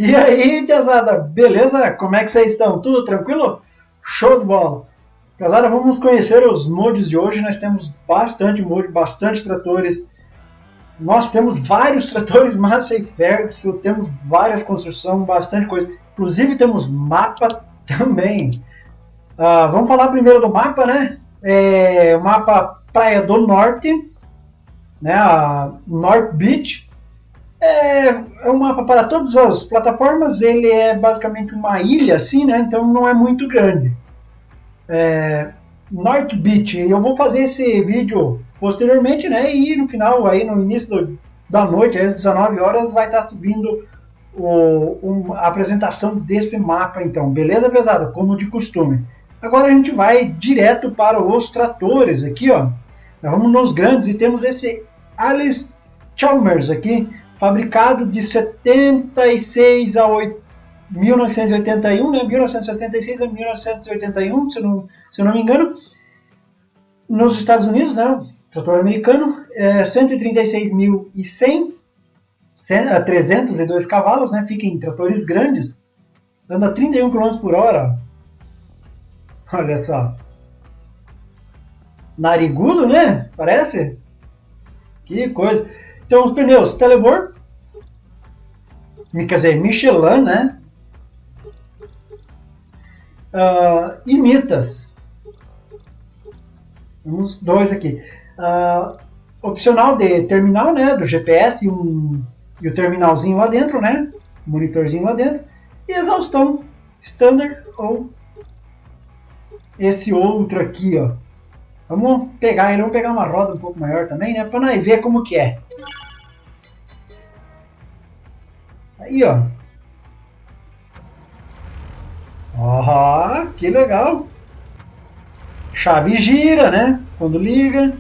E aí, pesada, beleza? Como é que vocês estão? Tudo tranquilo? Show de bola! Pesada, vamos conhecer os mods de hoje. Nós temos bastante mod, bastante tratores. Nós temos vários tratores Massa e Ferguson, temos várias construções, bastante coisa. Inclusive temos mapa também. Vamos falar primeiro do mapa, né? O mapa Praia do Norte, né? A North Beach. É um mapa para todas as plataformas, ele é basicamente uma ilha, assim, né? Então não é muito grande. North Beach, eu vou fazer esse vídeo posteriormente, né? E no final, aí no início da noite, às 19 horas, vai estar subindo a apresentação desse mapa, então. Beleza, pesado? Como de costume. Agora a gente vai direto para os tratores aqui, ó. Nós vamos nos grandes e temos esse Alice Chalmers aqui, fabricado de 76 a 1981, né? 1976 a 1981, se eu não me engano, nos Estados Unidos, né? Trator americano, 136.100, 302 cavalos, né? Fica em tratores grandes, anda a 31 km por hora. Olha só. Narigudo, né? Parece? Que coisa. Então, os pneus Telebor, quer dizer, Michelin, né? E Mitas. Temos dois aqui. Opcional de terminal, né? Do GPS e o terminalzinho lá dentro, né? Monitorzinho lá dentro. E exaustão standard ou esse outro aqui, ó. Vamos pegar ele, vamos pegar uma roda um pouco maior também, né? Para nós ver como que é. Aí, ó. Ó, que legal. Chave gira, né? Quando liga.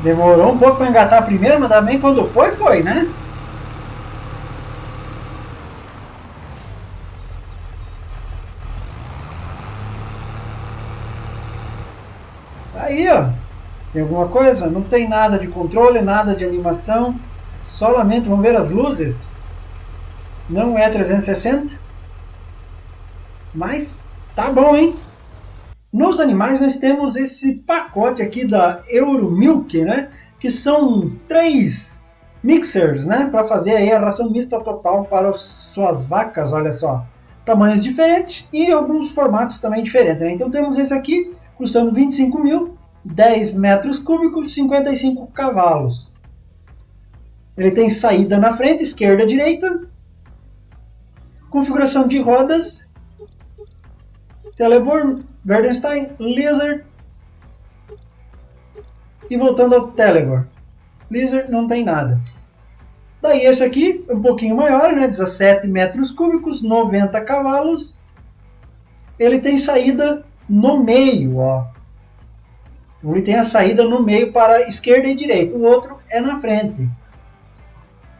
Demorou um pouco para engatar a primeira, mas também quando foi, né? Aí, ó. Tem alguma coisa? Não tem nada de controle, nada de animação. Solamente, vamos ver as luzes. Não é 360. Mas tá bom, hein? Nos animais nós temos esse pacote aqui da Euromilk, né? Que são 3 mixers, né? Para fazer aí a ração mista total para suas vacas, olha só. Tamanhos diferentes e alguns formatos também diferentes, né? Então temos esse aqui, custando 25 mil, 10 metros cúbicos, 55 cavalos. Ele tem saída na frente, esquerda, direita. Configuração de rodas. Telebor, Verdenstein, Lizard. E voltando ao Telebor. Lizard não tem nada. Daí esse aqui, um pouquinho maior, né? 17 metros cúbicos, 90 cavalos. Ele tem saída no meio, ó. Então ele tem a saída no meio para esquerda e direita. O outro é na frente.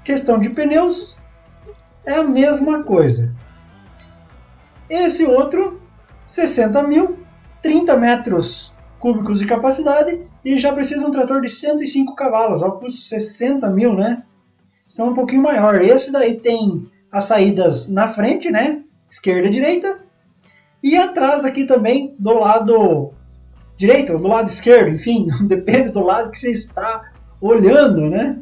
Questão de pneus, é a mesma coisa. Esse outro, 60 mil, 30 metros cúbicos de capacidade e já precisa de um trator de 105 cavalos, ó, custa 60 mil, né? Então é um pouquinho maior. Esse daí tem as saídas na frente, né? Esquerda e direita. E atrás aqui também do lado direito ou do lado esquerdo, enfim, depende do lado que você está olhando, né?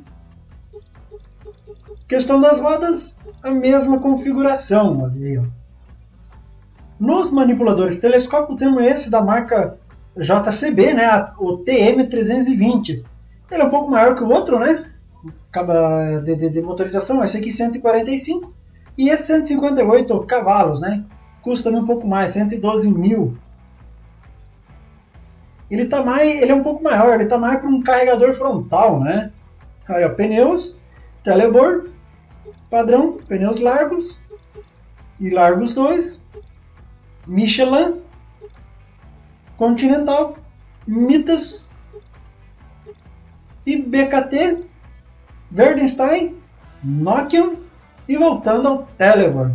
Questão das rodas, a mesma configuração ali, ó. Nos manipuladores telescópio temos esse da marca JCB, né? O TM320. Ele é um pouco maior que o outro, né? De motorização, esse aqui 145 e esse 158 cavalos, né? Custa um pouco mais, 112 mil. Ele é um pouco maior, ele tá mais para um carregador frontal, né? Aí, ó, pneus, Telebor, padrão, pneus largos e largos 2, Michelin, Continental, Mitas e BKT, Verdenstein, Nokian e voltando ao Telebor.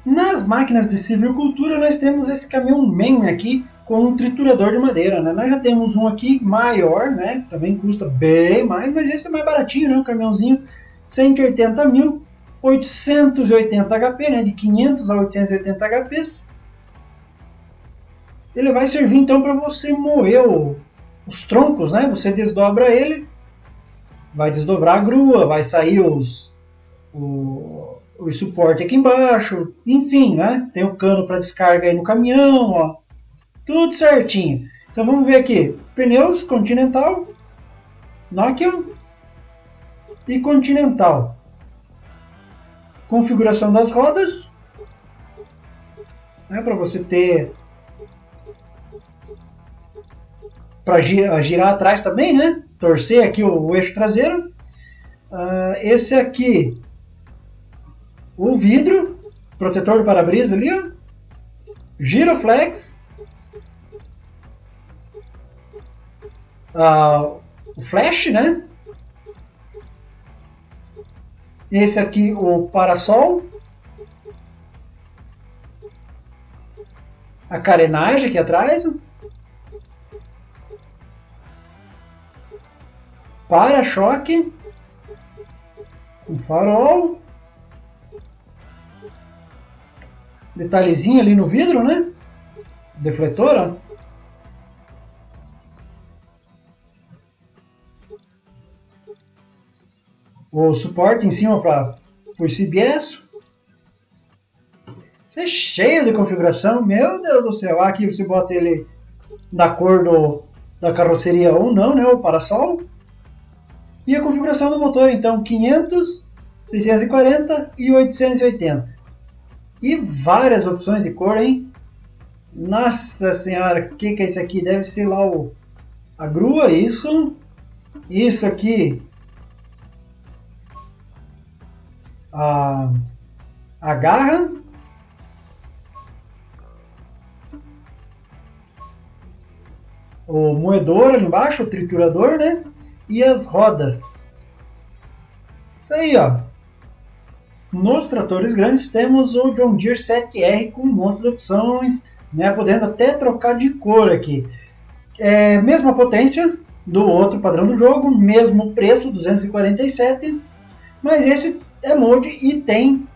Nas máquinas de silvicultura, nós temos esse caminhão-man aqui com um triturador de madeira, né? Nós já temos um aqui maior, né? Também custa bem mais, mas esse é mais baratinho, né? Um caminhãozinho 180 mil, 880 HP, né? De 500 a 880 HPs. Ele vai servir então para você moer os troncos, né? Você desdobra ele, vai desdobrar a grua, vai sair o suporte aqui embaixo, enfim, né? Tem o cano para descarga aí no caminhão, ó, tudo certinho. Então vamos ver aqui, pneus Continental, Nokian e Continental. Configuração das rodas, né? Para você ter para girar atrás também, né? Torcer aqui o eixo traseiro. Esse aqui, o vidro, protetor do para-brisa ali, ó. Giroflex. O flash, né? Esse aqui, o parasol. A carenagem aqui atrás. Para-choque. Um farol. Detalhezinho ali no vidro, né? Defletor, ó. O suporte em cima para o CBS. Isso é cheio de configuração, meu Deus do céu. Aqui você bota ele da cor da carroceria ou não, né? O parasol. E a configuração do motor, então, 500, 640 e 880. E várias opções de cor, hein? Nossa senhora, o que é isso aqui? Deve ser lá a grua, isso. Isso aqui. A garra. O moedor ali embaixo, o triturador, né? E as rodas. Isso aí, ó. Nos tratores grandes temos o John Deere 7R com um monte de opções, né? Podendo até trocar de cor aqui. Mesma potência do outro padrão do jogo, mesmo preço, 247, mas esse é mode e tem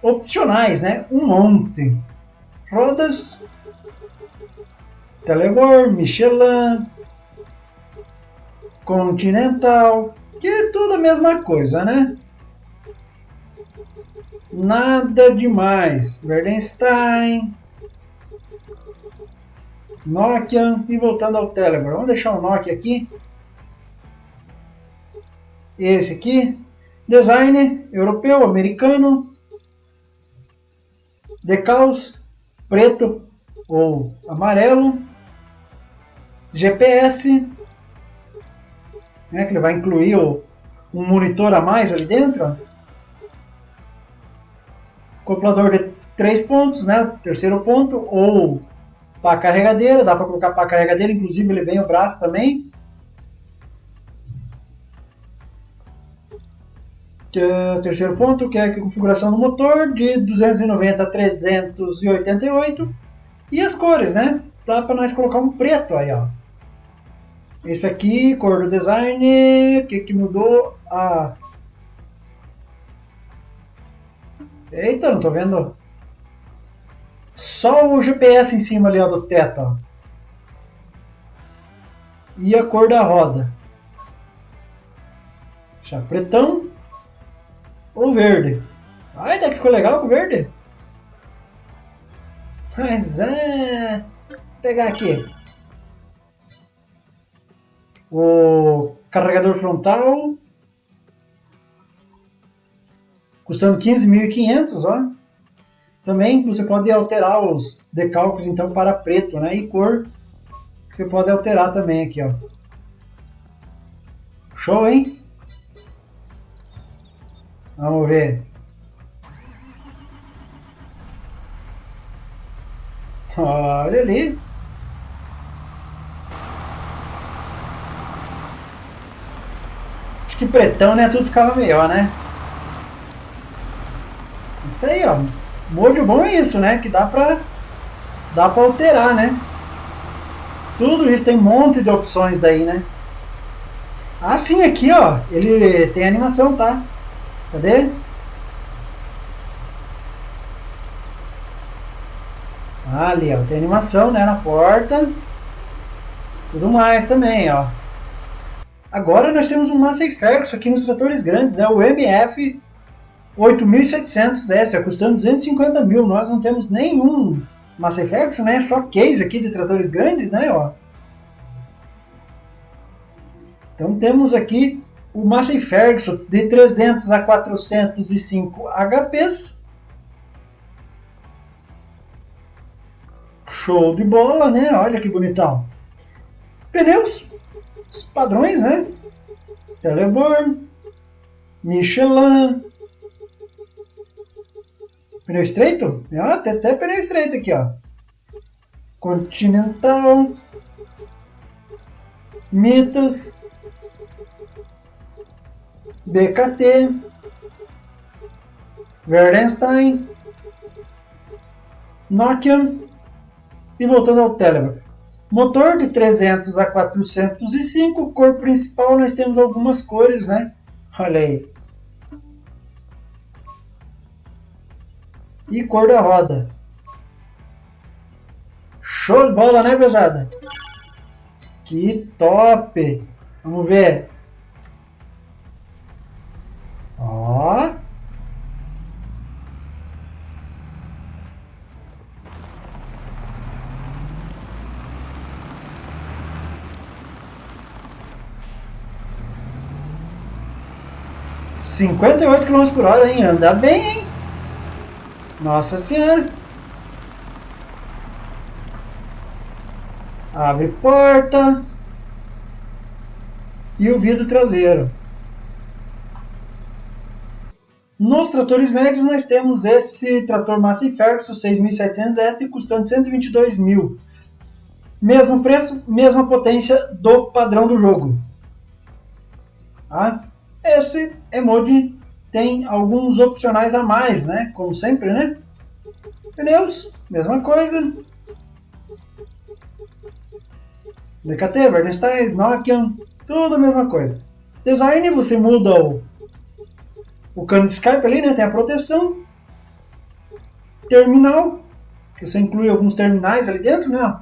opcionais, né? Um monte. Rodas, Telebor, Michelin, Continental, que é tudo a mesma coisa, né? Nada demais. Verdenstein, Nokia e voltando ao Telebor. Vamos deixar o Nokia aqui. Esse aqui, design europeu, americano, decals, preto ou amarelo, GPS, né, que ele vai incluir um monitor a mais ali dentro. Acoplador de 3 pontos, né, terceiro ponto, ou pá carregadeira, dá para colocar pá carregadeira, inclusive ele vem o braço também. Terceiro ponto, que é a configuração do motor, de 290 a 388. E as cores, né? Dá para nós colocar um preto aí, ó. Esse aqui, cor do design, o que mudou? Eita, não tô vendo. Só o GPS em cima ali, ó, do teto, ó. E a cor da roda. Já pretão ou verde? Ai, até que ficou legal com verde. Mas vou pegar aqui. O carregador frontal. Custando 15.500, ó. Também você pode alterar os decalques então para preto, né? E cor você pode alterar também aqui, ó. Show, hein? Vamos ver. Olha ali. Acho que pretão, né? Tudo ficava melhor, né? Isso aí, ó. Mod bom é isso, né? Que dá pra alterar, né? Tudo isso tem um monte de opções daí, né? Ah, sim, aqui, ó. Ele tem animação, tá? Cadê? Ah, ali, ó. Tem animação, né? Na porta. Tudo mais também, ó. Agora nós temos um Massey Ferguson aqui nos tratores grandes, né? O MF 8700S, custando 250 mil. Nós não temos nenhum Massey Ferguson, né? Só case aqui de tratores grandes, né? Ó. Então temos aqui o Massey Ferguson de 300 a 405 HPs. Show de bola, né? Olha que bonitão. Pneus, os padrões, né? Teleborn, Michelin. Pneu estreito? Ah, tem até pneu estreito aqui, ó. Continental. Mitas. BKT. Verdenstein. Nokia. E voltando ao Telegram. Motor de 300 a 405, cor principal nós temos algumas cores, né? Olha aí. E cor da roda. Show de bola, né, pesada? Que top! Vamos ver. Ó. ...58 km/h, hein? Anda bem, hein? Nossa Senhora! Abre porta. E o vidro traseiro. Nos tratores médios nós temos esse trator Massey Ferguson 6700S custando 122 mil. Mesmo preço, mesma potência do padrão do jogo. Tá? Esse Emode tem alguns opcionais a mais, né? Como sempre, né? Pneus, mesma coisa. DKT, Verdenstein, Nokia, tudo a mesma coisa. Design, você muda o cano de Skype ali, né? Tem a proteção. Terminal, que você inclui alguns terminais ali dentro, né?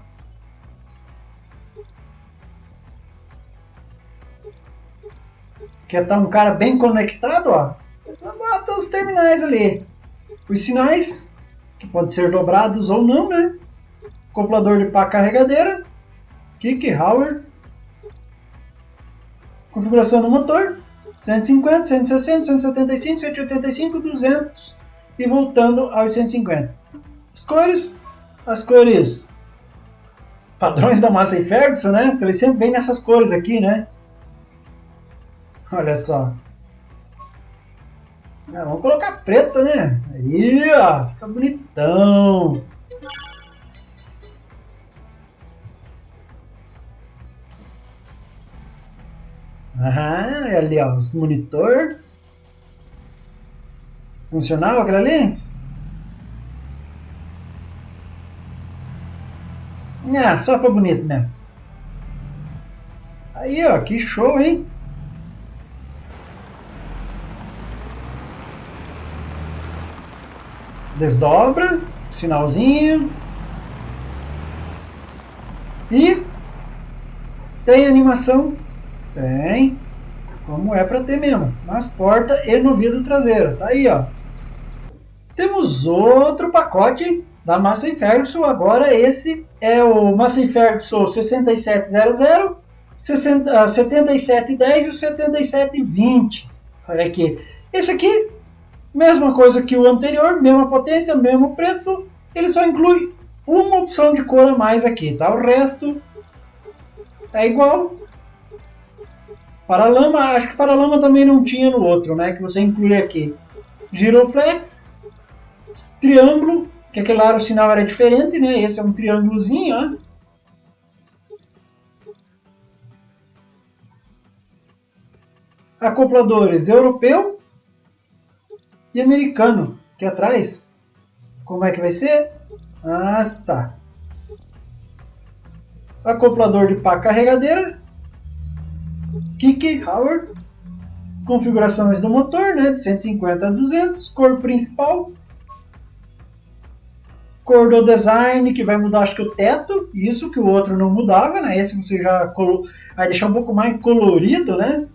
Quer estar um cara bem conectado, ó? Bota os terminais ali. Os sinais, que podem ser dobrados ou não, né? Acoplador de pá carregadeira. Kick, Hauer. Configuração do motor. 150, 160, 175, 185, 200 e voltando aos 150. As cores padrões da Massey Ferguson, né? Porque ele sempre vem nessas cores aqui, né? Olha só. Ah, vamos colocar preto, né? Aí, ó, fica bonitão. Ah, ali, ó, os monitor. Funcionava aquilo ali? Ah, só pra bonito mesmo. Aí, ó, que show, hein? Desdobra, sinalzinho. E tem animação? Tem. Como é pra ter mesmo. Nas portas e no vidro traseiro. Tá aí, ó. Temos outro pacote da Massey Ferguson. Agora esse é o Massey Ferguson 6700, 7710 e o 7720. Olha aqui. Esse aqui, mesma coisa que o anterior, mesma potência, mesmo preço. Ele só inclui uma opção de cor a mais aqui, tá? O resto é igual. Paralama, acho que paralama também não tinha no outro, né? Que você inclui aqui. Giroflex, triângulo, que aquele lá o sinal era diferente, né? Esse é um triângulozinho, ó. Acopladores europeu e americano, aqui atrás. Como é que vai ser? Ah, tá. Acoplador de pá carregadeira. Kick, Howard. Configurações do motor, né? De 150 a 200. Cor principal. Cor do design, que vai mudar, acho que o teto. Isso que o outro não mudava, né? Esse você já vai deixar um pouco mais colorido, né?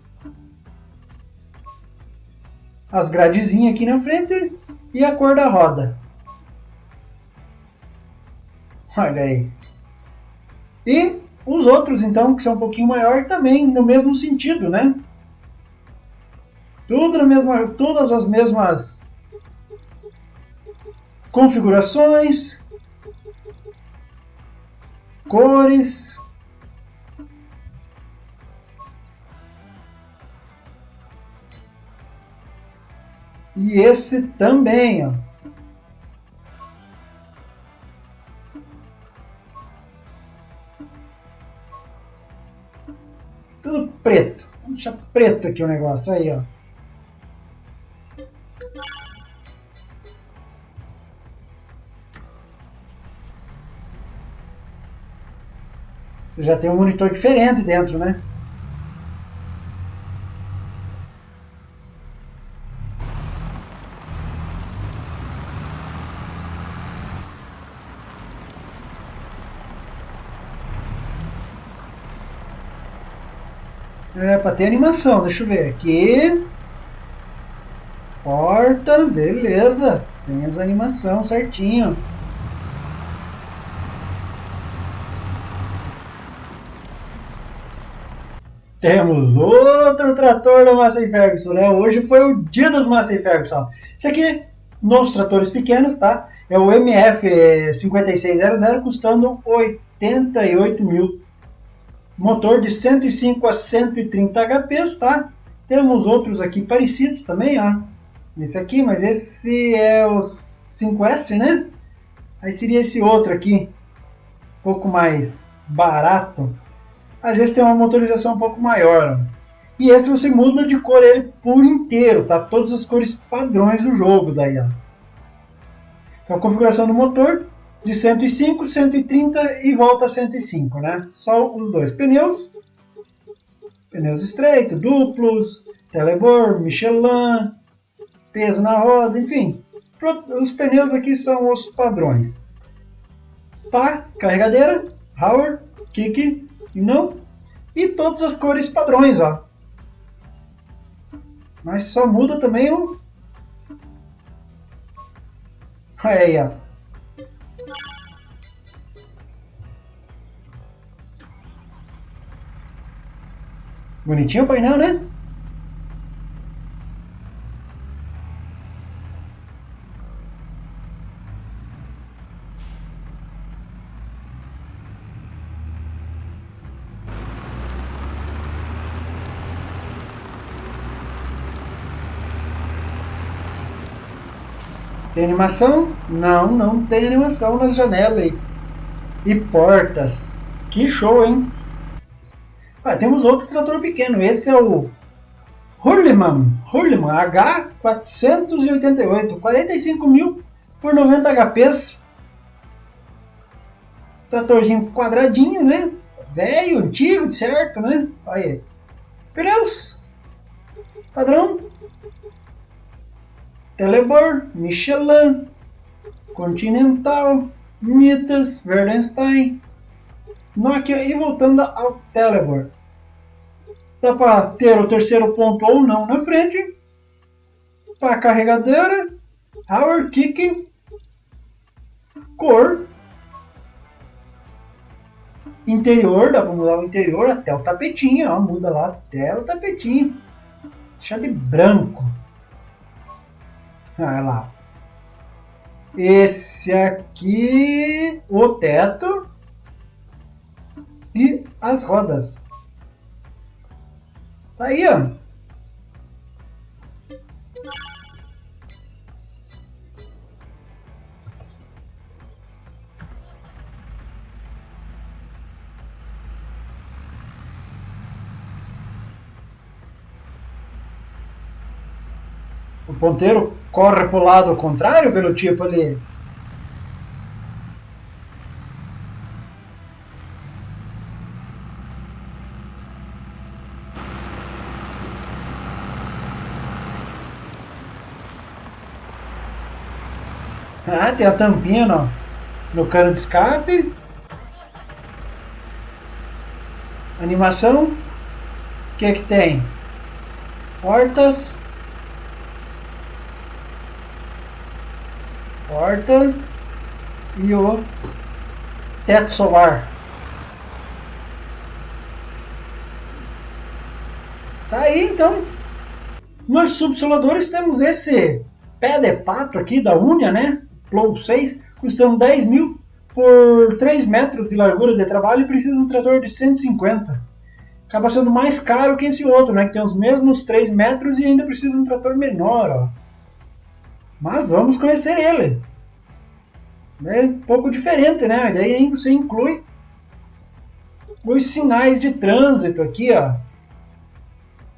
As gradezinhas aqui na frente. E a cor da roda. Olha aí. E os outros, então, que são um pouquinho maior, também no mesmo sentido, né? Todas as mesmas configurações, cores. E esse também, ó. Tudo preto. Vamos deixar preto aqui o negócio aí, ó. Você já tem um monitor diferente dentro, né? É, para ter animação, deixa eu ver aqui. Porta, beleza. Tem as animações certinho. Temos outro trator da Massey Ferguson, né? Hoje foi o dia dos Massey Ferguson. Esse aqui, nos tratores pequenos, tá? É o MF 5600, custando 88 mil. Motor de 105 a 130 HP, tá? Temos outros aqui parecidos também, ó. Esse aqui, mas esse é o 5S, né? Aí seria esse outro aqui, um pouco mais barato. Às vezes tem uma motorização um pouco maior. E esse você muda de cor ele por inteiro, tá? Todas as cores padrões do jogo daí, ó. Então a configuração do motor de 105, 130 e volta a 105, né? Só os dois pneus. Pneus estreitos, duplos, telebor, Michelin, peso na roda, enfim. Os pneus aqui são os padrões. Pá, carregadeira, Howard, kick, não. E todas as cores padrões, ó. Mas só muda também o... Aí, ó. Bonitinho o painel, né? Tem animação? Não, não tem animação nas janelas e portas. Que show, hein? Ah, temos outro trator pequeno. Esse é o Hurliman H488, 45 mil por 90 HPs. Tratorzinho quadradinho, né? Velho, antigo, certo, né? Olha aí. Pneus padrão. Telebor, Michelin, Continental, Mitas, Verdenstein, Nokia. E voltando ao Telebor. Dá para ter o terceiro ponto ou não na frente. Para carregadeira, Power Kick, cor, interior, dá para mudar o interior até o tapetinho, ó, muda lá até o tapetinho. Deixa de branco. Olha lá. Esse aqui, o teto e as rodas. Tá aí, ó. O ponteiro corre para o lado contrário, pelo tipo ali. Ah, tem a tampinha no cano de escape. Animação. O que tem? Portas. Porta. E o teto solar. Tá aí então. Nos subsoladores temos esse pé de pato aqui da Unia, né? Plow 6, custando 10 mil por 3 metros de largura de trabalho e precisa de um trator de 150. Acaba sendo mais caro que esse outro, né? Que tem os mesmos 3 metros e ainda precisa de um trator menor, ó. Mas vamos conhecer ele. É um pouco diferente, né? Daí aí você inclui os sinais de trânsito aqui, ó.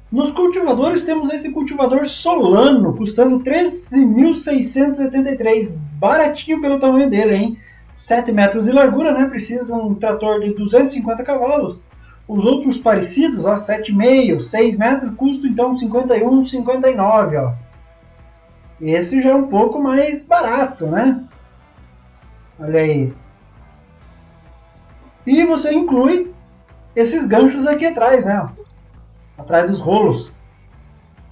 Nos cultivadores temos esse cultivador Solano, custando 13.673, baratinho pelo tamanho dele, hein? 7 metros de largura, né? Precisa de um trator de 250 cavalos. Os outros parecidos, ó, 7,5, 6 metros, custam então 51, 59, ó. Esse já é um pouco mais barato, né? Olha aí. E você inclui esses ganchos aqui atrás, né? Atrás dos rolos.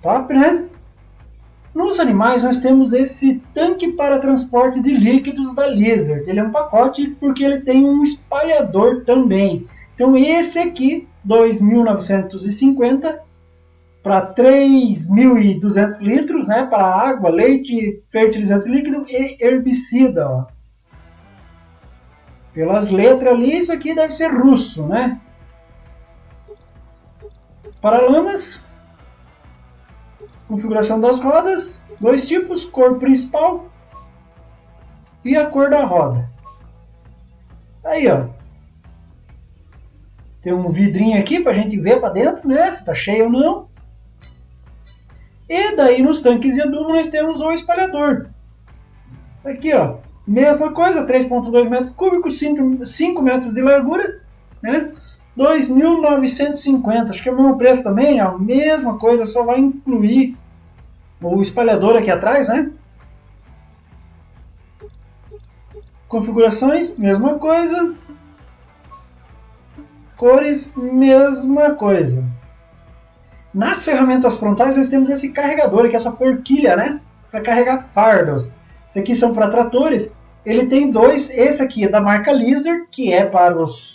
Top, né? Nos animais nós temos esse tanque para transporte de líquidos da Lizard. Ele é um pacote porque ele tem um espalhador também. Então esse aqui, 2.950 para 3.200 litros, né? Para água, leite, fertilizante líquido e herbicida. Ó. Pelas letras ali, isso aqui deve ser russo, né? Paralamas, configuração das rodas, dois tipos, cor principal e a cor da roda. Aí, ó. Tem um vidrinho aqui pra gente ver para dentro, né? Se tá cheio ou não. E daí nos tanques de adubo nós temos o espalhador. Aqui, ó. Mesma coisa, 3,2 metros cúbicos, 5 metros de largura, né? 2.950, acho que é o mesmo preço também, a mesma coisa, só vai incluir o espalhador aqui atrás, né? Configurações, mesma coisa. Cores, mesma coisa. Nas ferramentas frontais nós temos esse carregador aqui, essa forquilha, né? Para carregar fardos. Esse aqui são para tratores. Ele tem dois, esse aqui é da marca Lizard, que é para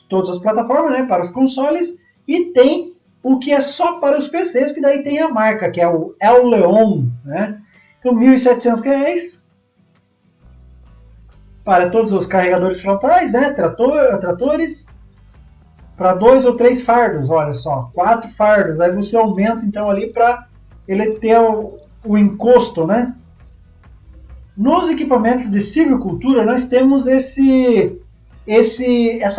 todas as plataformas, né? Para os consoles. E tem o que é só para os PCs, que daí tem a marca, que é o El Leon, né? Então, R$ 1.700 para todos os carregadores frontais, né? Tratores. Para 2 ou 3 fardos, olha só, 4 fardos. Aí você aumenta então ali para ele ter o encosto, né? Nos equipamentos de silvicultura nós temos essa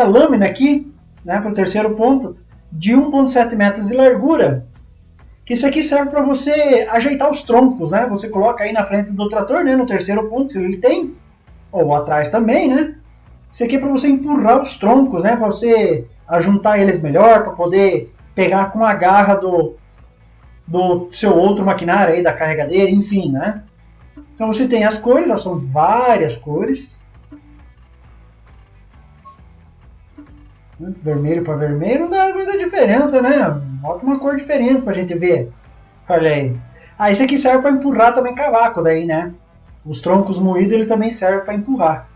lâmina aqui, né, para o terceiro ponto, de 1,7 metros de largura. Que isso aqui serve para você ajeitar os troncos, né? Você coloca aí na frente do trator, né, no terceiro ponto, se ele tem, ou atrás também, né? Isso aqui é para você empurrar os troncos, né? Para você ajuntar eles melhor, para poder pegar com a garra do seu outro maquinário aí, da carregadeira, enfim, né? Então você tem as cores, ó, são várias cores. Vermelho para vermelho não dá muita diferença, né? Bota uma cor diferente para a gente ver. Olha aí. Ah, esse aqui serve para empurrar também cavaco daí, né? Os troncos moídos ele também serve para empurrar.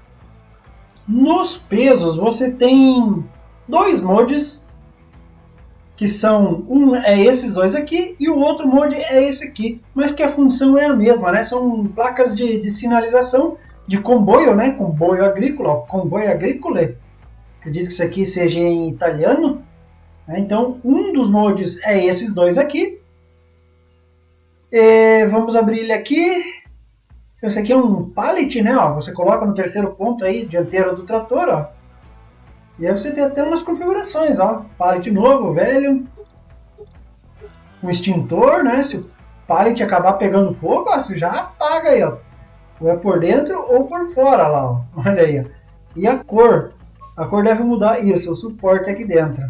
Nos pesos você tem dois mods, que são, um é esses dois aqui e o outro mod é esse aqui, mas que a função é a mesma, né? São placas de sinalização de comboio, né? Comboio agrícola, comboio agricole. Acredito que isso aqui seja em italiano. Né? Então, um dos mods é esses dois aqui. Vamos abrir ele aqui. Esse aqui é um pallet, né? Ó, você coloca no terceiro ponto aí, dianteiro do trator, ó. E aí você tem até umas configurações, ó. Pallet novo, velho. Um extintor, né? Se o pallet acabar pegando fogo, ó, você já apaga aí, ó. Ou é por dentro ou por fora lá, ó. Olha aí, ó. E a cor? A cor deve mudar. Isso, o suporte aqui dentro.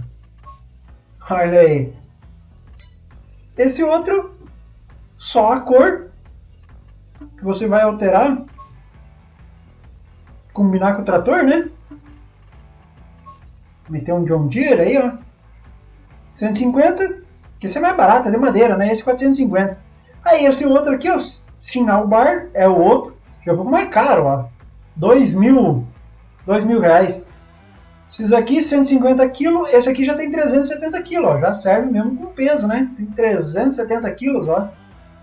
Olha aí. Esse outro, só a cor. Que você vai alterar. combinar com o trator, né? Meter um John Deere aí, ó. 150, que esse é mais barato, é de madeira, né? Esse 450. Aí esse outro aqui, ó, Sinal Bar, é o outro, que é um pouco mais caro, ó. 2.000 reais. Esses aqui, 150 kg, esse aqui já tem 370 kg, ó. Já serve mesmo com peso, né? Tem 370 quilos, ó.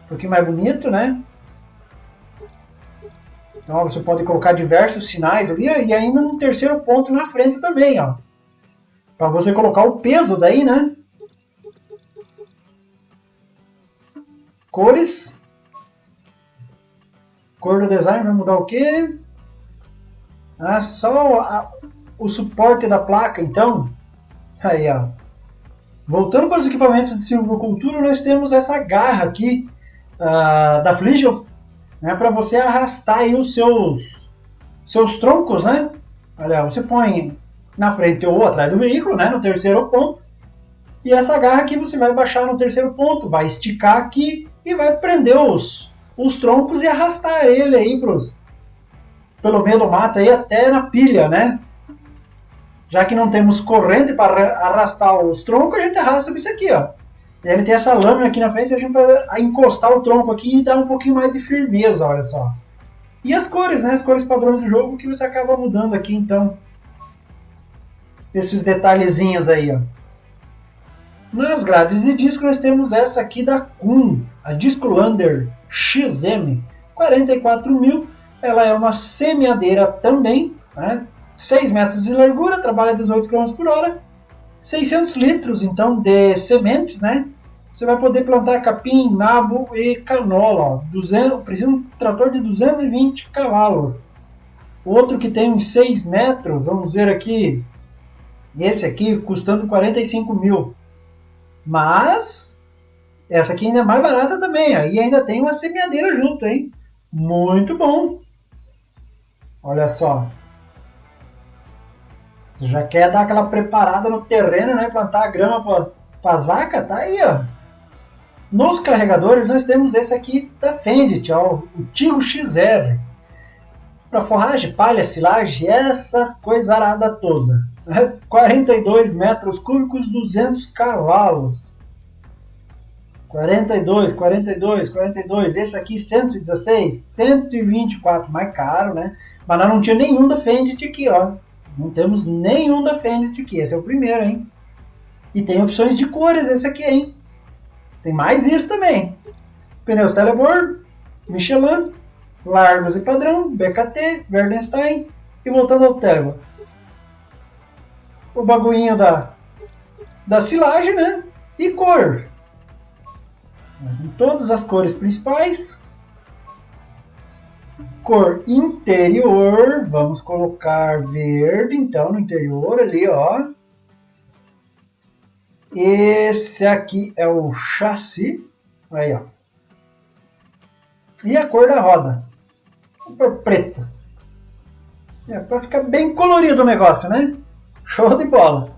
Um pouquinho mais bonito, né? Então você pode colocar diversos sinais ali e ainda um terceiro ponto na frente também, ó. Para você colocar o peso daí, né? Cores. Cor do design vai mudar o quê? Ah, só o suporte da placa, então. Aí, ó. Voltando para os equipamentos de silvicultura, nós temos essa garra aqui da Fligel, né, para você arrastar aí os seus troncos, né? Olha, você põe na frente ou atrás do veículo, né, no terceiro ponto, e essa garra aqui você vai baixar no terceiro ponto, vai esticar aqui e vai prender os troncos e arrastar ele aí pelo meio do mato aí até na pilha, né? Já que não temos corrente para arrastar os troncos, a gente arrasta com isso aqui, ó. Ele tem essa lâmina aqui na frente, a gente vai encostar o tronco aqui e dar um pouquinho mais de firmeza, olha só. E as cores, né? As cores padrões do jogo que você acaba mudando aqui, então. Esses detalhezinhos aí, ó. Nas grades de disco nós temos essa aqui da Kuhn, a Discolander XM, 44.000. Ela é uma semeadeira também, né? 6 metros de largura, trabalha 18 km por hora. 600 litros, então, de sementes, né? Você vai poder plantar capim, nabo e canola. Ó. Precisa de um trator de 220 cavalos. Outro que tem uns 6 metros, vamos ver aqui. Esse aqui custando 45.000. Mas essa aqui ainda é mais barata também. Ó. E ainda tem uma semeadeira junto, hein? Muito bom. Olha só. Você já quer dar aquela preparada no terreno, né? Plantar a grama para as vacas? Tá aí, ó. Nos carregadores nós temos esse aqui da Fendt, ó, o Tigo XR. Para forragem, palha, silagem, essas coisas aradas todas. 42 metros cúbicos, 200 cavalos. 42. Esse aqui 116, 124, mais caro, né? Mas nós não tinha nenhum da Fendt aqui, ó. Não temos nenhum da Fendt aqui. Esse é o primeiro, hein? E tem opções de cores esse aqui, hein? Tem mais isso também. Pneus Telebor, Michelin, largos e padrão, BKT, Verdenstein e voltando ao Telebor. O bagulhinho da silagem, né? E cor. Em todas as cores principais. Cor interior, vamos colocar verde, então, no interior ali, ó. Esse aqui é o chassi, aí, ó. E a cor da roda, cor preta. É para ficar bem colorido o negócio, né? Show de bola.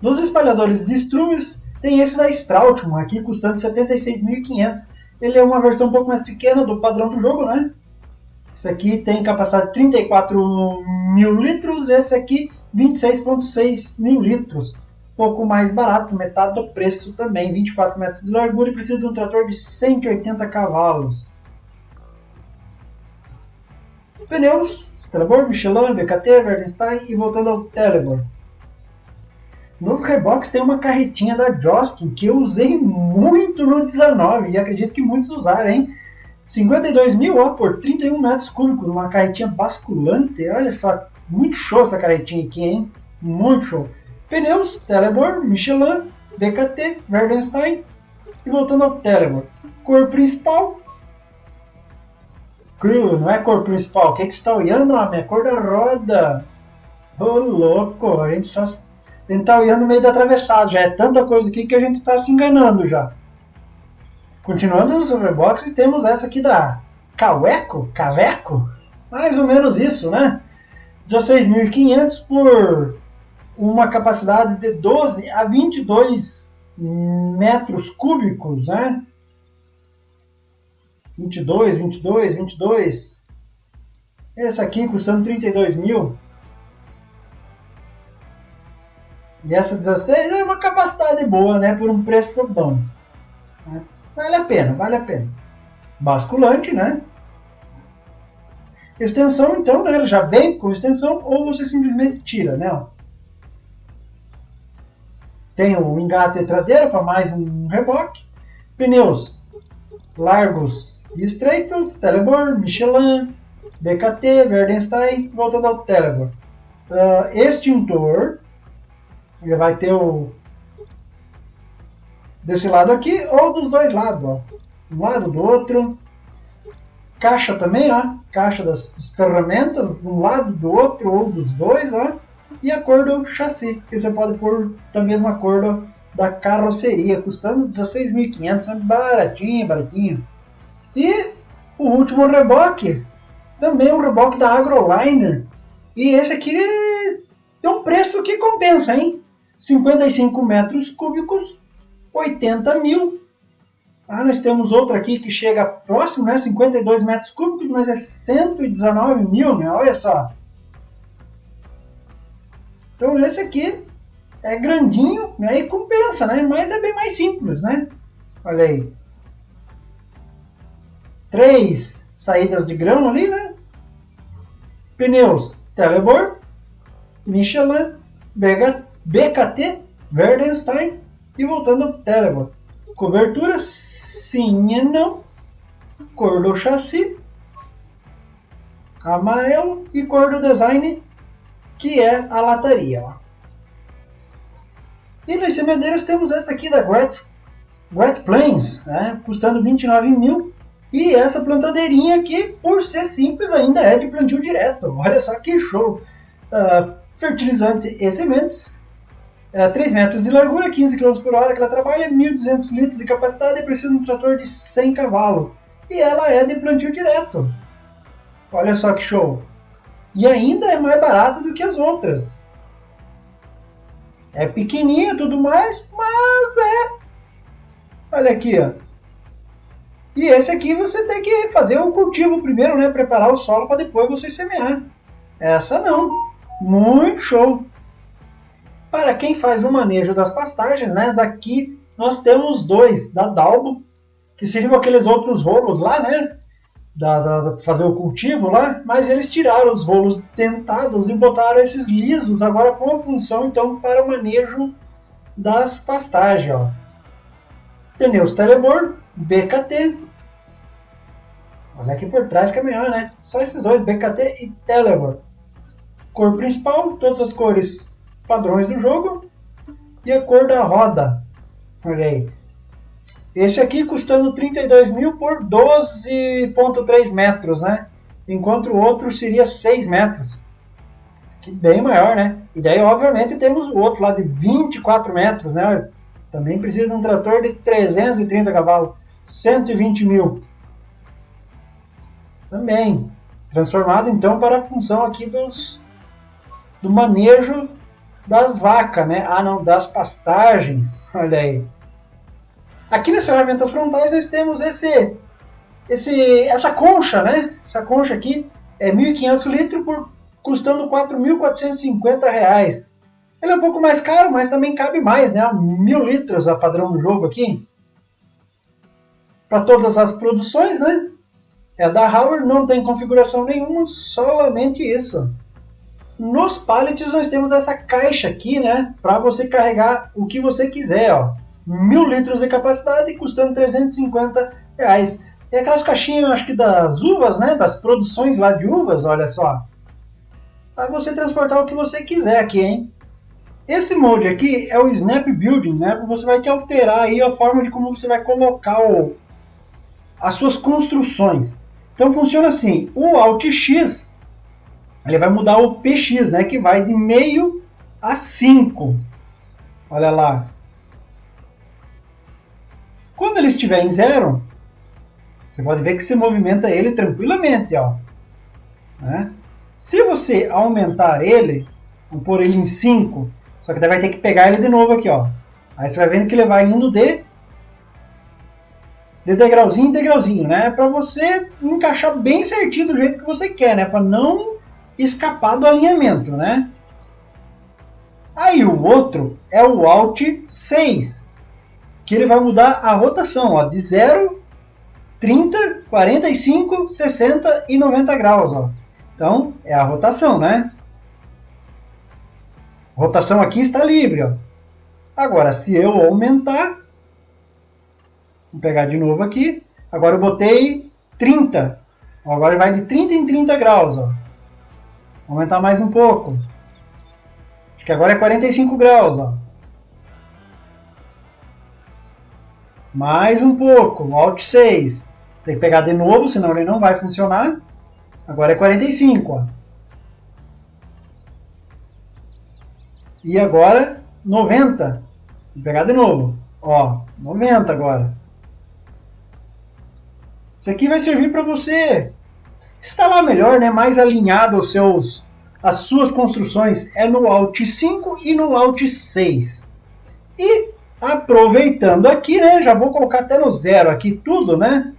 Nos espalhadores de estrumes, tem esse da Strautmann aqui, custando 76.500. Ele é uma versão um pouco mais pequena do padrão do jogo, né? Esse aqui tem capacidade de 34.000 litros, esse aqui 26.6 mil litros. Um pouco mais barato, metade do preço também, 24 metros de largura e precisa de um trator de 180 cavalos. Pneus, Telebor, Michelin, BKT, Verdenstein e voltando ao Telebor. Nos reboques tem uma carretinha da Joskin que eu usei muito no 19 e acredito que muitos usaram, hein? 52.000 ó, por 31 metros cúbicos, uma carretinha basculante. Olha só, muito show essa carretinha aqui, hein? Muito show. Pneus, Telebor, Michelin, BKT, Verdenstein e voltando ao Telebor. Cor principal. Não é cor principal, o que você está olhando? A minha cor da roda. Ô, louco, a gente está olhando no meio da atravessada, já é tanta coisa aqui que a gente está se enganando já. Continuando nos overboxes, temos essa aqui da Caveco, mais ou menos isso, né? 16.500 por uma capacidade de 12 a 22 metros cúbicos, né? 22. Esse aqui custando 32 mil. E essa 16 é uma capacidade boa, né? Por um preço bom. Né? Vale a pena, vale a pena. Basculante, né? Extensão, então, né? Ela já vem com extensão ou você simplesmente tira, né? Tem o engate traseiro para mais um reboque. Pneus largos e estreitos, Telebor, Michelin, BKT, Verdenstein, voltando ao Telebor. Extintor, ele vai ter o desse lado aqui ou dos dois lados, ó. Um lado do outro. Caixa também, ó. Caixa das ferramentas, de um lado do outro ou dos dois, ó. E a cor do chassi, que você pode pôr da mesma cor da carroceria, custando 16.500, baratinho, baratinho. E o último reboque, também um reboque da Agroliner. E esse aqui tem um preço que compensa, hein? 55 metros cúbicos, 80 mil. Nós temos outro aqui que chega próximo, né? 52 metros cúbicos, mas é 119 mil, né? Olha só. Então esse aqui é grandinho, né? E compensa, né? Mas é bem mais simples, né? Olha aí. 3 saídas de grão ali, né? Pneus Telebor, Michelin, BKT, Verdenstein e voltando ao Telebor. Cobertura sim e não. Cor do chassi amarelo e cor do design, que é a lataria. Ó. E nas semedeiras temos essa aqui da Great Plains, né, custando 29 mil. E essa plantadeirinha aqui, por ser simples, ainda é de plantio direto. Olha só que show! Fertilizante e sementes. 3 metros de largura, 15 km por hora que ela trabalha, 1.200 litros de capacidade e precisa de um trator de 100 cavalos. E ela é de plantio direto. Olha só que show! E ainda é mais barato do que as outras. É pequenininha e tudo mais, mas é. Olha aqui, ó. E esse aqui você tem que fazer o cultivo primeiro, né? Preparar o solo para depois você semear. Essa não. Muito show. Para quem faz o manejo das pastagens, né? Aqui nós temos 2 da Dalbo, que seriam aqueles outros rolos lá, né? Da fazer o cultivo lá, mas eles tiraram os rolos dentados e botaram esses lisos agora com a função então para o manejo das pastagens, ó. Pneus Telebor, BKT. Olha aqui por trás que é melhor, né? Só esses dois, BKT e Telebor. Cor principal, todas as cores padrões do jogo. E a cor da roda. Olha aí. Esse aqui custando 32 mil por 12,3 metros, né? Enquanto o outro seria 6 metros. Que bem maior, né? E daí, obviamente, temos o outro lá de 24 metros, né? Também precisa de um trator de 330 cavalos. 120 mil. Também. Transformado, então, para a função aqui do manejo das vacas, né? Não, das pastagens. Olha aí. Aqui nas ferramentas frontais nós temos essa concha, né? Essa concha aqui é 1.500 litros custando R$ 4.450. Ele é um pouco mais caro, mas também cabe mais, né? 1.000 litros a padrão do jogo aqui. Para todas as produções, né? É da Hauer, não tem configuração nenhuma, solamente isso. Nos pallets nós temos essa caixa aqui, né? Para você carregar o que você quiser, ó. 1.000 litros de capacidade, custando R$ 350. E aquelas caixinhas, acho que das uvas, né? Das produções lá de uvas, olha só. Para você transportar o que você quiser aqui, hein? Esse molde aqui é o Snap Building, né? Você vai ter que alterar aí a forma de como você vai colocar as suas construções. Então funciona assim, o Alt X, ele vai mudar o PX, né? Que vai de meio a 5. Olha lá. Quando ele estiver em 0, você pode ver que você movimenta ele tranquilamente, ó. Né? Se você aumentar ele, vou pôr ele em 5, só que daí vai ter que pegar ele de novo aqui, ó. Aí você vai vendo que ele vai indo de de degrauzinho em degrauzinho, né? Para você encaixar bem certinho do jeito que você quer, né? Para não escapar do alinhamento, né? Aí o outro é o Alt 6, que ele vai mudar a rotação, ó, de 0, 30, 45, 60 e 90 graus, ó. Então, é a rotação, né? A rotação aqui está livre, ó. Agora, se eu aumentar, vou pegar de novo aqui. Agora eu botei 30. Agora vai de 30 em 30 graus, ó. Vou aumentar mais um pouco. Acho que agora é 45 graus, ó. Mais um pouco, Alt 6. Tem que pegar de novo, senão ele não vai funcionar. Agora é 45, ó. E agora 90. Tem que pegar de novo. Ó, 90 agora. Isso aqui vai servir para você instalar melhor, né? Mais alinhado as suas construções. É no Alt 5 e no Alt 6. E aproveitando aqui, né? Já vou colocar até no 0 aqui tudo, né?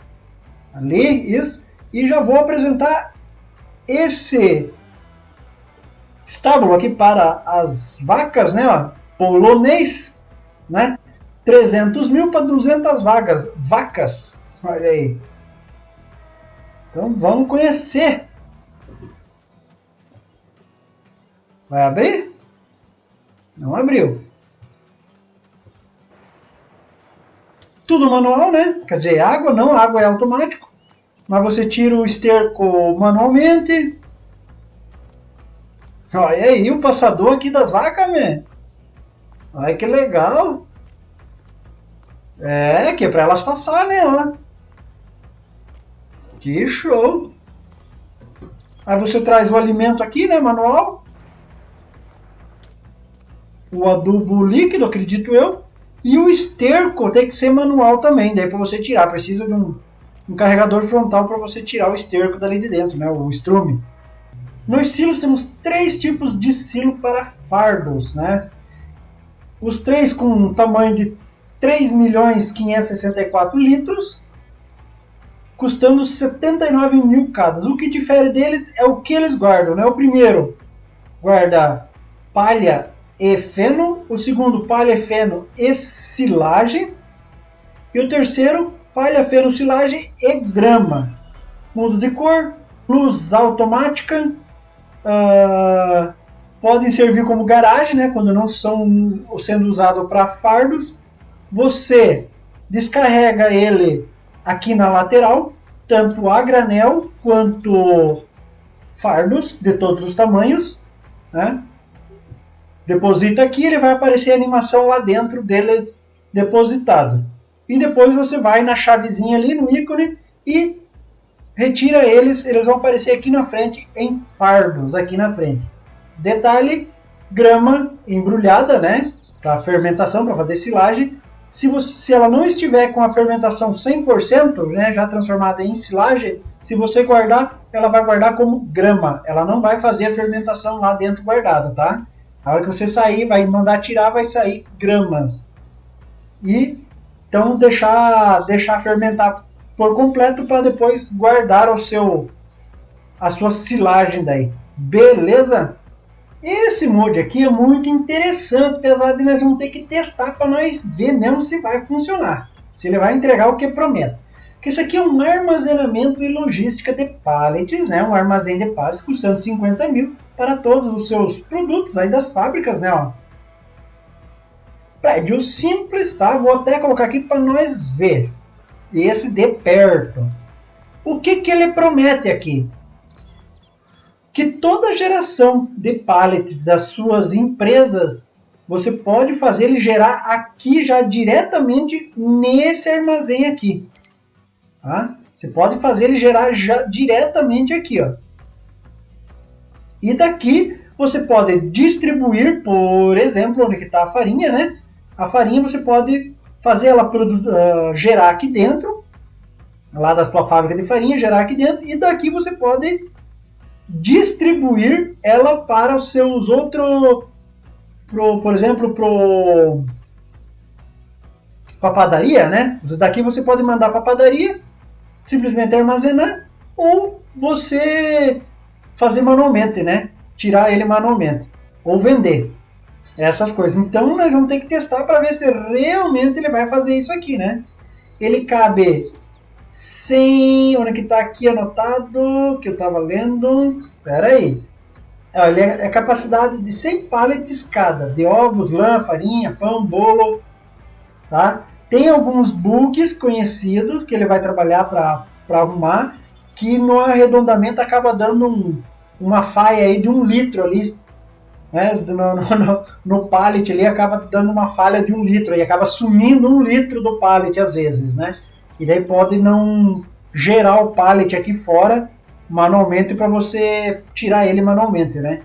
Ali, isso. E já vou apresentar esse estábulo aqui para as vacas, né? Ó, polonês, né? 300 mil para 200 vacas. Olha aí. Então vamos conhecer. Vai abrir? Não abriu. Tudo manual, né? Quer dizer, água não, água é automático. Mas você tira o esterco manualmente. Olha aí o passador aqui das vacas, né? Olha que legal. É, que é para elas passar, né? Ó. Que show. Aí você traz o alimento aqui, né? Manual. O adubo líquido, acredito eu. E o esterco tem que ser manual também. Daí para você tirar, precisa de um carregador frontal para você tirar o esterco dali de dentro, né? O estrume. Nos silos temos 3 tipos de silo para fardos, né? Os 3 com um tamanho de 3.564 litros, custando 79 mil cada. O que difere deles é o que eles guardam, né? O primeiro guarda palha e feno, o segundo palha, feno e silagem, e o terceiro palha, feno, silagem e grama. Mundo de cor, luz automática, podem servir como garagem, né, quando não são sendo usados para fardos. Você descarrega ele aqui na lateral, tanto a granel quanto fardos de todos os tamanhos, né? Deposita aqui, ele vai aparecer a animação lá dentro deles depositado. E depois você vai na chavezinha ali no ícone e retira eles vão aparecer aqui na frente em fardos, aqui na frente. Detalhe, grama embrulhada, né, para fermentação, para fazer silagem. Se ela não estiver com a fermentação 100%, né, já transformada em silagem, se você guardar, ela vai guardar como grama. Ela não vai fazer a fermentação lá dentro guardada, tá? A hora que você sair, vai mandar tirar, vai sair gramas. E então deixar fermentar por completo para depois guardar a sua silagem daí. Beleza? Esse mod aqui é muito interessante, apesar de nós vamos ter que testar para nós ver mesmo se vai funcionar. Se ele vai entregar o que promete. Porque isso aqui é um armazenamento e logística de pallets, né? Um armazém de pallets custando 50 mil para todos os seus produtos aí das fábricas, né? Ó. Prédio simples, tá? Vou até colocar aqui para nós ver. Esse de perto. O que ele promete aqui? Que toda geração de pallets das suas empresas, você pode fazer ele gerar aqui já diretamente nesse armazém aqui. Tá? Você pode fazer ele gerar já diretamente aqui, ó. E daqui você pode distribuir, por exemplo, onde está a farinha, né? A farinha você pode fazer ela gerar aqui dentro, lá da sua fábrica de farinha, gerar aqui dentro, e daqui você pode distribuir ela para os seus outros, por exemplo, para padaria, né? Isso daqui você pode mandar para padaria, simplesmente armazenar, ou você fazer manualmente, né? Tirar ele manualmente, ou vender. Essas coisas. Então nós vamos ter que testar para ver se realmente ele vai fazer isso aqui, né? Ele cabe 100... Onde que está aqui anotado? Que eu estava lendo. Espera aí. Ele é a capacidade de 100 pallets cada. De ovos, lã, farinha, pão, bolo. Tá? Tem alguns bugs conhecidos que ele vai trabalhar para arrumar. Que no arredondamento acaba dando uma falha aí de 1 litro ali. Né? No pallet ali acaba dando uma falha de 1 litro. E acaba sumindo 1 litro do pallet às vezes, né? E daí pode não gerar o pallet aqui fora manualmente para você tirar ele manualmente, né?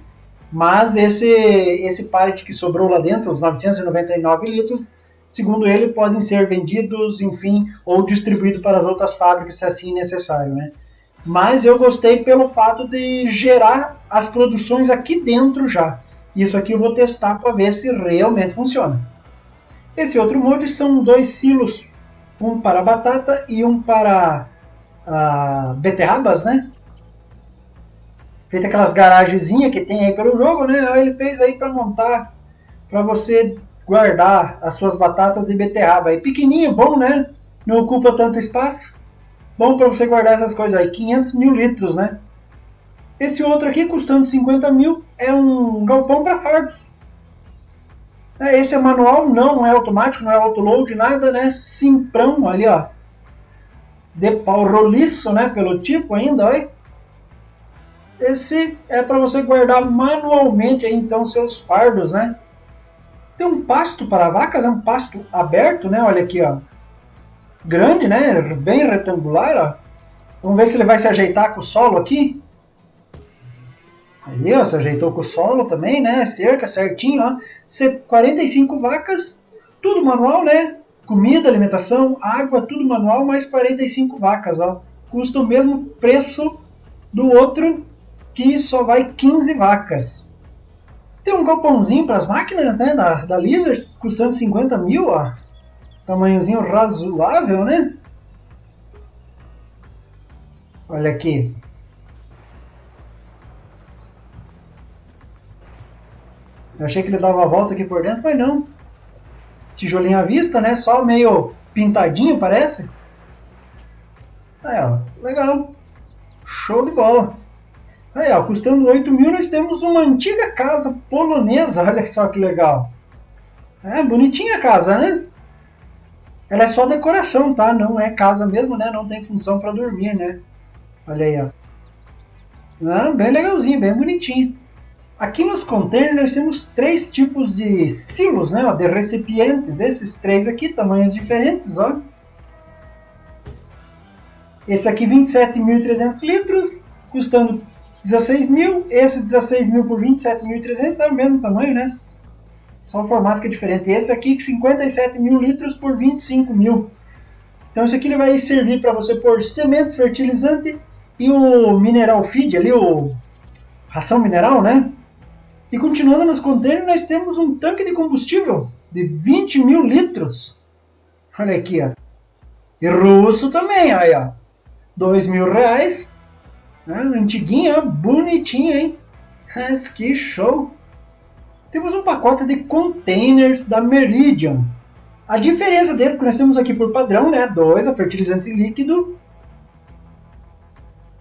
Mas esse pallet que sobrou lá dentro, os 999 litros, segundo ele, podem ser vendidos, enfim, ou distribuídos para as outras fábricas se assim necessário, né? Mas eu gostei pelo fato de gerar as produções aqui dentro já. Isso aqui eu vou testar para ver se realmente funciona. Esse outro molde são 2 silos, um para batata e um para beterrabas, né? Feita aquelas garagenzinhas que tem aí pelo jogo, né? Aí ele fez aí para montar, para você guardar as suas batatas e beterraba. Aí pequenininho, bom, né? Não ocupa tanto espaço. Bom para você guardar essas coisas aí. 500 mil litros, né? Esse outro aqui, custando 50 mil, é um galpão para fardos. Esse é manual, não é automático, não é autoload, nada, né? Simprão ali, ó. De pau roliço, né? Pelo tipo ainda, olha. Esse é para você guardar manualmente aí, então, seus fardos, né? Tem um pasto para vacas, é um pasto aberto, né? Olha aqui, ó. Grande, né? Bem retangular, ó. Vamos ver se ele vai se ajeitar com o solo aqui. Aí, ó, se ajeitou com o solo também, né? Cerca certinho, ó. 45 vacas, tudo manual, né? Comida, alimentação, água, tudo manual, mais 45 vacas, ó. Custa o mesmo preço do outro, que só vai 15 vacas. Tem um galpãozinho para as máquinas, né? Da Lizard, custando 50 mil, ó. Tamanhozinho razoável, né? Olha aqui. Eu achei que ele dava a volta aqui por dentro, mas não. Tijolinho à vista, né? Só meio pintadinho, parece. Aí, ó. Legal. Show de bola. Aí, ó. Custando 8 mil, nós temos uma antiga casa polonesa. Olha só que legal. É, bonitinha a casa, né? Ela é só decoração, tá? Não é casa mesmo, né? Não tem função para dormir, né? Olha aí, ó. Ah, bem legalzinho, bem bonitinho. Aqui nos containers nós temos 3 tipos de silos, né, de recipientes. Esses 3 aqui, tamanhos diferentes, ó. Esse aqui 27.300 litros, custando 16 mil. Esse 16 mil por 27.300 é o mesmo tamanho, né? Só o formato que é diferente. Esse aqui 57 mil litros por 25 mil. Então esse aqui ele vai servir para você pôr sementes, fertilizante e o mineral feed ali, o ração mineral, né? E continuando nos containers, nós temos um tanque de combustível de 20 mil litros. Olha aqui, ó. E russo também, aí, ó. 2 mil reais. Antiguinho, ó. Bonitinho, hein? Mas que show. Temos um pacote de containers da Meridian. A diferença desse que nós temos aqui por padrão, né? 2, a fertilizante líquido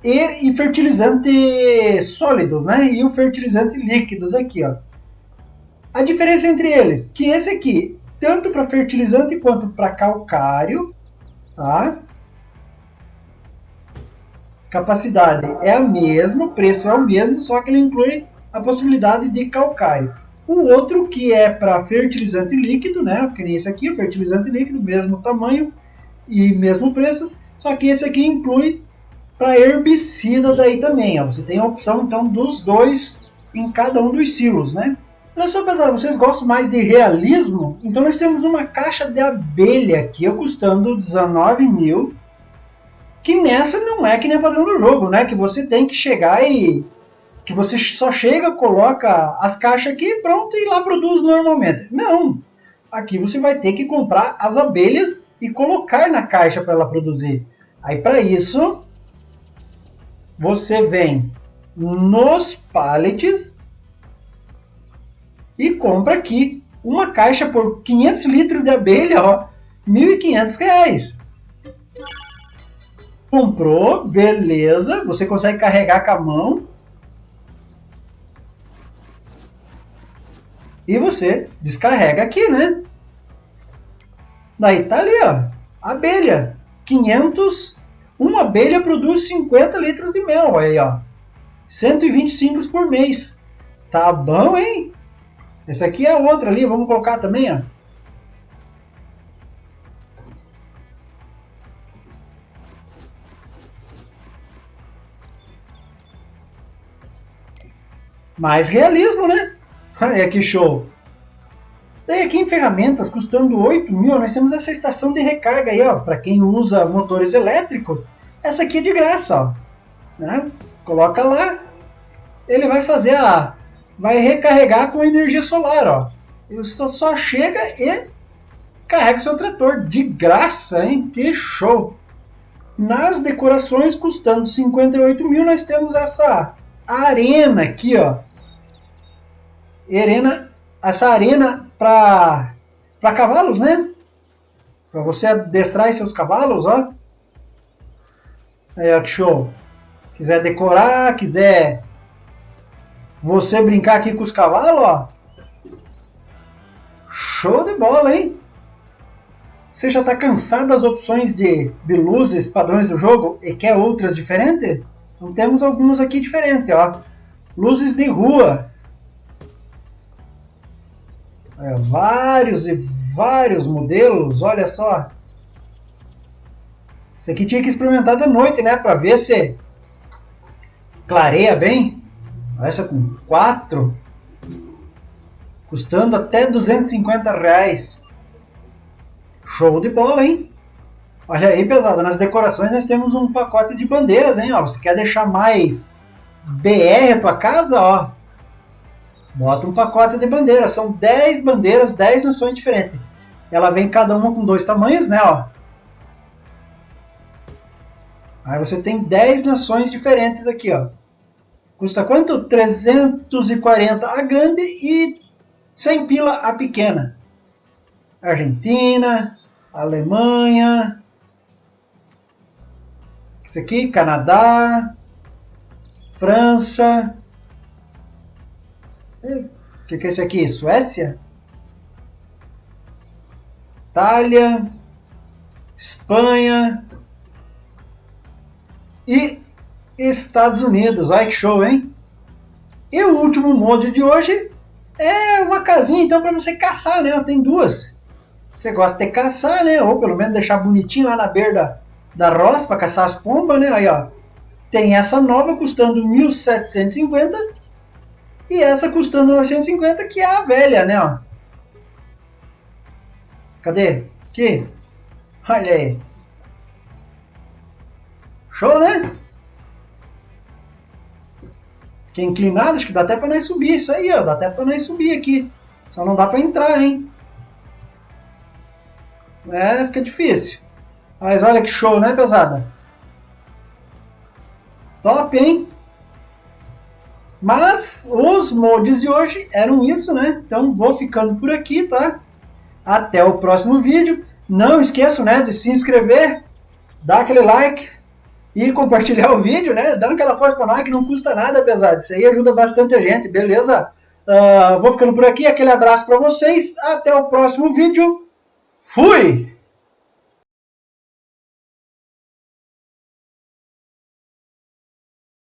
e fertilizante sólidos, né? E o fertilizante líquidos aqui, ó. A diferença entre eles, que esse aqui, tanto para fertilizante quanto para calcário, tá? Capacidade é a mesma, preço é o mesmo, só que ele inclui a possibilidade de calcário. O outro que é para fertilizante líquido, né? Que nem esse aqui, o fertilizante líquido, mesmo tamanho e mesmo preço, só que esse aqui inclui para herbicida daí também, ó. Você tem a opção então dos dois em cada um dos silos, né? Olha só, pessoal, vocês gostam mais de realismo? Então nós temos uma caixa de abelha aqui, custando 19 mil, que nessa não é que nem padrão do jogo, né? Que você tem que chegar e... que você só chega, coloca as caixas aqui, pronto, e lá produz normalmente. Não! aqui você vai ter que comprar as abelhas e colocar na caixa para ela produzir. Aí para isso, você vem nos pallets e compra aqui uma caixa por 500 litros de abelha, ó, R$ 1.500. Comprou, beleza, você consegue carregar com a mão. E você descarrega aqui, né? Daí tá ali, ó, abelha, 500, uma abelha produz 50 litros de mel, aí, ó, 125 por mês. Tá bom, hein? Essa aqui é outra ali, vamos colocar também, ó. Mais realismo, né? Olha que show. Daí aqui em ferramentas, custando 8.000, nós temos essa estação de recarga aí, ó, para quem usa motores elétricos. Essa aqui é de graça, ó, né? Coloca lá, ele vai fazer vai recarregar com energia solar, ó. Ele só chega e carrega o seu trator de graça, hein? Que show! Nas decorações, custando 58.000, nós temos essa arena aqui, ó. Essa arena para cavalos, né? Para você adestrar seus cavalos, ó. Aí, ó, que show. Quiser decorar, quiser você brincar aqui com os cavalos, ó. Show de bola, hein? Você já está cansado das opções de luzes padrões do jogo e quer outras diferentes? Então temos algumas aqui diferentes, ó. Luzes de rua. Vários e vários modelos, olha só. Esse aqui tinha que experimentar de noite, né? Para ver se clareia bem. Essa com 4, custando até R$ 250. Show de bola, hein? Olha aí, pesada, nas decorações nós temos um pacote de bandeiras, hein? Ó, você quer deixar mais BR a tua casa, ó, bota um pacote de bandeiras. São 10 bandeiras, 10 nações diferentes. Ela vem cada uma com 2 tamanhos, né? Ó. Aí você tem 10 nações diferentes aqui, ó. Custa quanto? 340 a grande e 100 pila a pequena. Argentina, Alemanha, isso aqui, Canadá, França. O que é esse aqui? Suécia? Itália, Espanha e Estados Unidos. Olha que show, hein? E o último mod de hoje é uma casinha, então, para você caçar, né? Tem 2. Você gosta de caçar, né? Ou pelo menos deixar bonitinho lá na beira da roça para caçar as pombas, né? Aí, ó. Tem essa nova custando 1.750 e essa custando 950, que é a velha, né? Ó. Cadê? Aqui. Olha aí. Show, né? Fica inclinado, acho que dá até para nós subir. Isso aí, ó. Dá até para nós subir aqui. Só não dá para entrar, hein? É, fica difícil. Mas olha que show, né, pesada? Top, hein? Mas os mods de hoje eram isso, né? Então vou ficando por aqui, tá? Até o próximo vídeo. Não esqueçam, né, de se inscrever, dar aquele like e compartilhar o vídeo, né? Dá aquela força pra nós que não custa nada, pesado. Isso aí ajuda bastante a gente, beleza? Vou ficando por aqui. Aquele abraço pra vocês. Até o próximo vídeo. Fui!